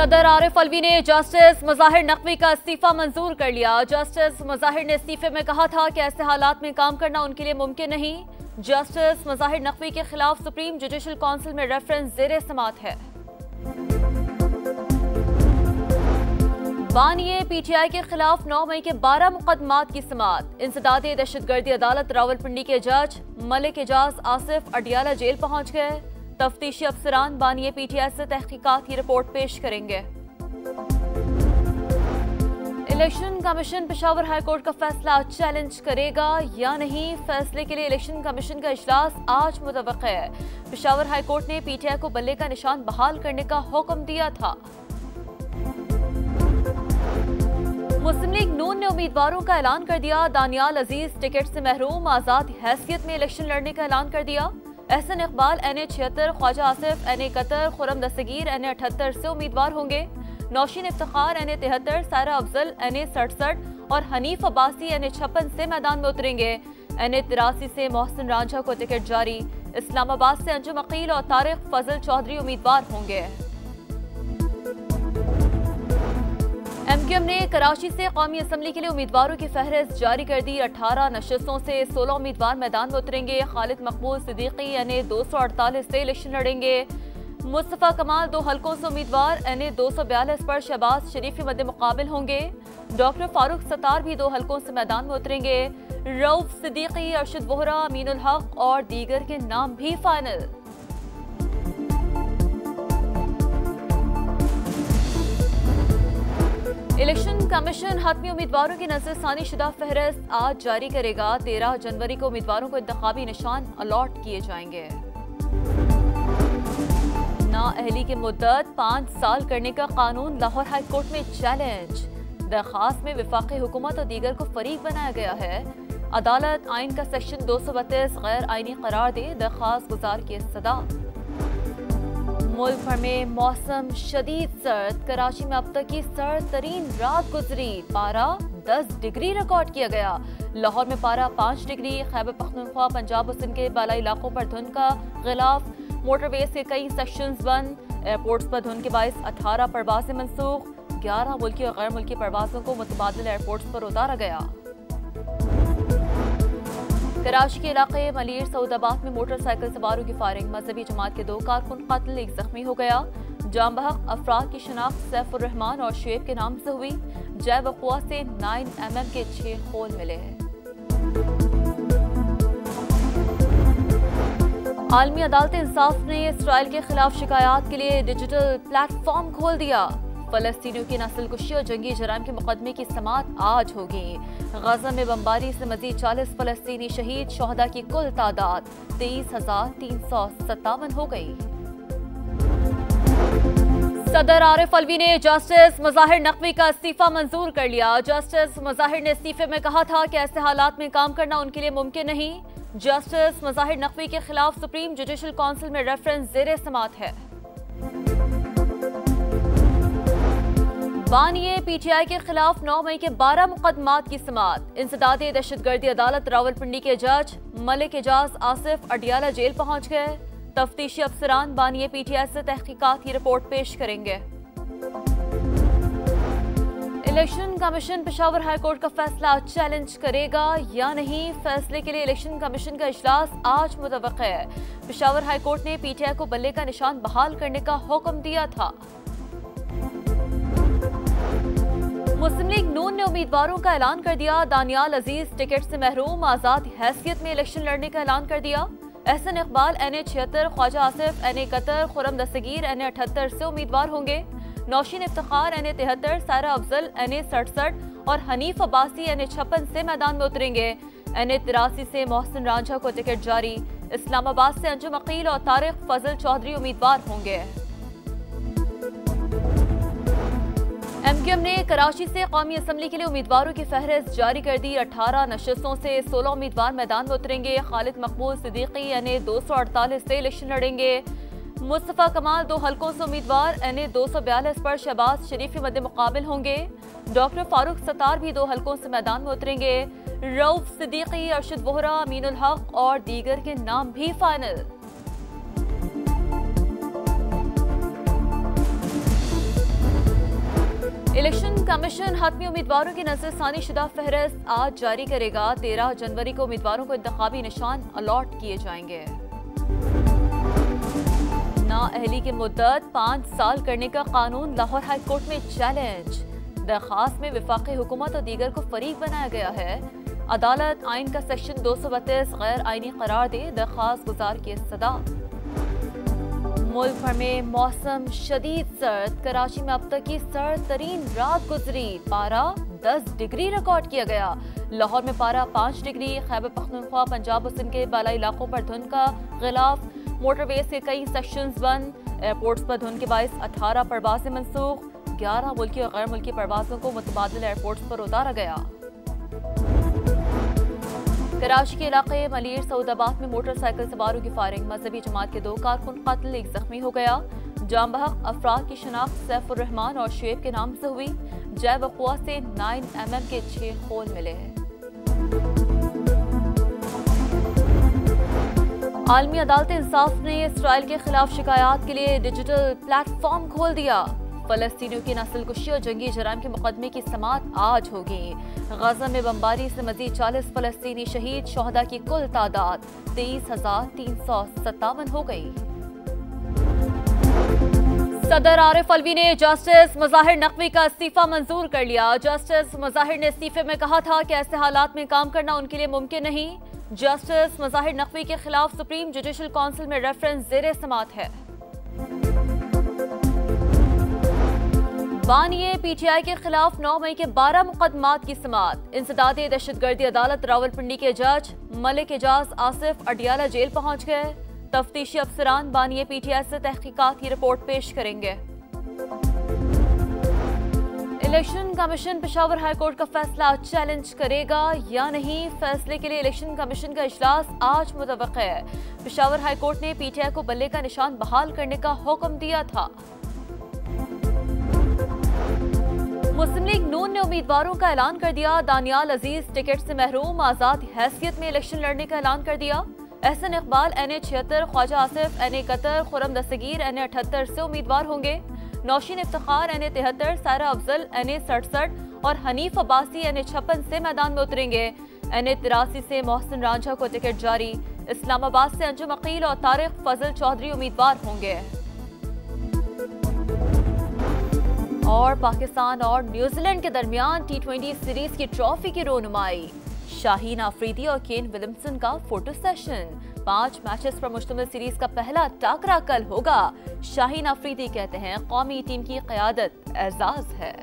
सदर आरिफ अलवी ने जस्टिस मज़ाहिर नकवी का इस्तीफा मंजूर कर लिया। जस्टिस मज़ाहिर ने इस्तीफे में कहा था कि ऐसे हालात में काम करना उनके लिए मुमकिन नहीं। जस्टिस मज़ाहिर नकवी के खिलाफ सुप्रीम जुडिशल काउंसिल में रेफरेंस ज़ेरे समात है। बानिए पीटीआई के खिलाफ 9 मई के 12 मुकदमात की समात। इंसदादे दहशतगर्दी अदालत रावलपिंडी के जज मलिक एजाज आसिफ अडियाला जेल पहुंच गए। तफ्तीशी अफसरान बानिए पीटीआई से तहकीकात की रिपोर्ट पेश करेंगे। इलेक्शन कमीशन पेशावर हाईकोर्ट का फैसला चैलेंज करेगा या नहीं, फैसले के लिए इलेक्शन कमीशन का इजलास आज मुतवक्किह है। पेशावर हाईकोर्ट ने पीटीआई को बल्ले का निशान बहाल करने का हुक्म दिया था। मुस्लिम लीग नून ने उम्मीदवारों का ऐलान कर दिया। दानियाल अजीज टिकट से महरूम, आजाद हैसियत में इलेक्शन लड़ने का ऐलान कर दिया। एहसन इकबाल NA 76, ख्वाजा आसिफ NA 71, खुरम दस्तगीर NA 78 से उम्मीदवार होंगे। नौशीन इफ्तिखार NA 73, सारा अफजल NA 67 और हनीफ अब्बासी NA 56 से मैदान में उतरेंगे। NA 83 से मोहसिन रांझा को टिकट जारी। इस्लामाबाद से अंजुम अकील और तारिक फजल चौधरी उम्मीदवार होंगे। MQM ने कराची से कौमी असम्बली के लिए उम्मीदवारों की फहरिस्त जारी कर दी। 18 नशस्तों से 16 उम्मीदवार मैदान में उतरेंगे। खालिद मकबूल सिद्दीकी NA 248 से इलेक्शन लड़ेंगे। मुस्तफ़ा कमाल 2 हलकों से उम्मीदवार NA 242 पर शहबाज शरीफ के मद्दे मुकाबिल होंगे। डॉक्टर फारूक सत्तार भी 2 हलकों से मैदान में उतरेंगे। रऊफ सिद्दीकी, अरशद वोहरा, अमीनुल हक और दीगर के नाम भी फाइनल। इलेक्शन कमीशन हतमी उम्मीदवारों की नजरसानी शुदा फहरिस्त आज जारी करेगा। 13 जनवरी को उम्मीदवारों को इंतखाबी निशान अलॉट किए जाएंगे। नाअहली की मुद्दत 5 साल करने का कानून लाहौर हाई कोर्ट में चैलेंज। दरखास्त में वफाकी हुकूमत और दीगर को फरीक बनाया गया है। अदालत आइन का सेक्शन 232 गैर आइनी करार दे, दरखास्त गुजार की सदा। मुल्क भर में मौसम शदीद सर्द। कराची में अब तक की सर्द तरीन रात गुजरी। पारा 10 डिग्री रिकॉर्ड किया गया। लाहौर में पारा 5 डिग्री। खैबर पख्तूनख्वा, पंजाब और सिंध के बालाई इलाकों पर धुंध का गिलाफ। मोटरवेज के कई सेक्शंस बंद। एयरपोर्ट्स पर धुंध के बायस 18 परवाजें मनसूख। 11 मुल्की और गैर मुल्की परवाजों को मुतबादिल एयरपोर्ट्स पर उतारा गया। कराची के इलाके मलीर सऊदाबाद में मोटरसाइकिल सवारों की फायरिंग। मजहबी जमात के 2 कारकुन कत्ल, 1 जख्मी हो गया। जाम बहक अफराद की शनाख्त सैफुर रहमान और शुएब के नाम से हुई। जैव वक़ुआ से 9mm के 6 खोल मिले हैं। आलमी अदालत इंसाफ ने इसराइल के खिलाफ शिकायत के लिए डिजिटल प्लेटफॉर्म खोल दिया। फलस्तीनियों की नस्ल कुशी और जंगी जराइम के मुकदमे की समात आज होगी। गजा में बमबारी से मजीद 40 फलस्तीनी शहीद। शोहदा की कुल तादाद 23,357 हो गई। सदर आरिफ अलवी ने जस्टिस मज़ाहिर नकवी का इस्तीफा मंजूर कर लिया। जस्टिस मज़ाहिर ने इस्तीफे में कहा था कि ऐसे हालात में काम करना उनके लिए मुमकिन नहीं। जस्टिस मज़ाहिर नकवी के खिलाफ सुप्रीम जुडिशल काउंसिल में रेफरेंस ज़ेरे समात है। बानिए पीटीआई के खिलाफ 9 मई के 12 मुकदमात की समात। इंसदादे दहशतगर्दी अदालत रावलपिंडी के जज मलिक एजाज आसिफ अडियाला जेल पहुंच गए। तफ्तीशी अफसरान बानिए पीटीआई से तहकीकात की रिपोर्ट पेश करेंगे। इलेक्शन कमीशन पेशावर हाईकोर्ट का फैसला चैलेंज करेगा या नहीं, फैसले के लिए इलेक्शन कमीशन का इजलास आज मुतवक्किह है। पेशावर हाईकोर्ट ने पीटीआई को बल्ले का निशान बहाल करने का हुक्म दिया था। मुस्लिम लीग नून ने उम्मीदवारों का ऐलान कर दिया। दानियाल अजीज टिकट से महरूम, आजाद हैसियत में इलेक्शन लड़ने का ऐलान कर दिया। एहसन इकबाल NA 76, ख्वाजा आसिफ NA 71, खुरम दस्तगीर NA 78 से उम्मीदवार होंगे। नौशीन इफ्तिखार NA 73, सारा अफजल NA 67 और हनीफ अब्बासी NA 56 से मैदान में उतरेंगे। NA 83 से मोहसिन रांझा को टिकट जारी। इस्लामाबाद से अंजुम अकील और तारिक फजल चौधरी उम्मीदवार होंगे। MQM ने कराची से कौमी असम्बली के लिए उम्मीदवारों की फहरिस्त जारी कर दी। 18 नशस्तों से 16 उम्मीदवार मैदान में उतरेंगे। खालिद मकबूल सिद्दीकी NA 248 से इलेक्शन लड़ेंगे। मुस्तफ़ा कमाल 2 हलकों से उम्मीदवार NA 242 पर शहबाज शरीफ के मद्दे मुकाबिल होंगे। डॉक्टर फारूक सत्तार भी 2 हलकों से मैदान में उतरेंगे। रऊफ सिद्दीकी, अरशद वोहरा, अमीनुल हक और दीगर के नाम भी फाइनल। इलेक्शन कमीशन हतमी उम्मीदवारों की नजरसानी शुदा फहरिस्त आज जारी करेगा। 13 जनवरी को उम्मीदवारों को इंतखाबी निशान अलॉट किए जाएंगे। नाअहली की मुद्दत 5 साल करने का कानून लाहौर हाई कोर्ट में चैलेंज। दरखास्त में वफाकी हुकूमत और दीगर को फरीक बनाया गया है। अदालत आइन का सेक्शन 232 गैर आइनी करार दे, दरखास्त गुजार की सदा। मुल्क भर में मौसम शदीद सर्द। कराची में अब तक की सर्द तरीन रात गुजरी। पारा 10 डिग्री रिकॉर्ड किया गया। लाहौर में पारा 5 डिग्री। खैबर पख्तूनख्वा, पंजाब और सिंध के बालाई इलाकों पर धुंध का गिलाफ। मोटरवेज के कई सेक्शंस बंद। एयरपोर्ट्स पर धुंध के बायस 18 परवाजें मनसूख। 11 मुल्की और गैर मुल्की परवाजों को मुतबादिल एयरपोर्ट्स पर उतारा गया। कराची के इलाके मलीर सऊदाबाद में मोटरसाइकिल सवारों की फायरिंग। मजहबी जमात के 2 कारकुन कातिल, 1 जख्मी हो गया। जाम बहक अफराद की शनाख्त सैफुर रहमान और शुएब के नाम से हुई। जय वक़ुआ से 9mm के 6 खोल मिले हैं। आलमी अदालत इंसाफ ने इसराइल के खिलाफ शिकायत के लिए डिजिटल प्लेटफॉर्म खोल दिया। फलस्तीनियों की नस्लकुशी और जंगी जराइम के मुकदमे की समाअत आज होगी। गजा में बमबारी से मजीद 40 फलस्तीनी शहीद। शोहदा की कुल तादाद 23,357 हो गई। सदर आरिफ अलवी ने जस्टिस मुजाहिर नकवी का इस्तीफा मंजूर कर लिया। जस्टिस मुजाहिर ने इस्तीफे में कहा था कि ऐसे हालात में काम करना उनके लिए मुमकिन नहीं। जस्टिस मुजाहिर नकवी के खिलाफ सुप्रीम जुडिशल काउंसिल में रेफरेंस ज़ेरे समाअत है। बानिए पीटीआई के खिलाफ 9 मई के 12 मुकदमात की समाअत। इंसदादी दहशतगर्दी अदालत रावलपिंडी के जज मलिक एजाज आसिफ अडियाला जेल पहुंच गए। तफ्तीशी अफसरान बानिए पीटीआई से तहकीकात की रिपोर्ट पेश करेंगे। Election commission Peshawar high court का फैसला चैलेंज करेगा या नहीं? फैसले के लिए इलेक्शन कमीशन का इजलास आज मुतवक्किल है। पेशावर हाई कोर्ट ने पीटीआई को बल्ले का निशान बहाल करने का हुक्म दिया था। मुस्लिम लीग नून ने उम्मीदवारों का ऐलान कर दिया। दानियाल अजीज टिकट से महरूम। आजाद हैसियत में इलेक्शन लड़ने का ऐलान कर दिया। एहसन इकबाल NA76, ख्वाजा आसिफ NA71, खुरम दस्तगीर NA78 से उम्मीदवार होंगे। नौशीन इफ्तिखार NA73, सायरा अफजल NA67 और हनीफ अब्बासी NA56 से मैदान में उतरेंगे। NA83 से मोहसिन रांझा को टिकट जारी। इस्लामाबाद से अंजुम अकील और तारिक फजल चौधरी उम्मीदवार होंगे। और पाकिस्तान और न्यूजीलैंड के दरमियान T20 सीरीज की ट्रॉफी की रोनुमाई। शाहीन आफरीदी और केन विलियमसन का फोटो सेशन। 5 मैचेस पर मुश्तमिल सीरीज का पहला टाकरा कल होगा। शाहीन आफरीदी कहते हैं कौमी टीम की क़यादत एजाज है।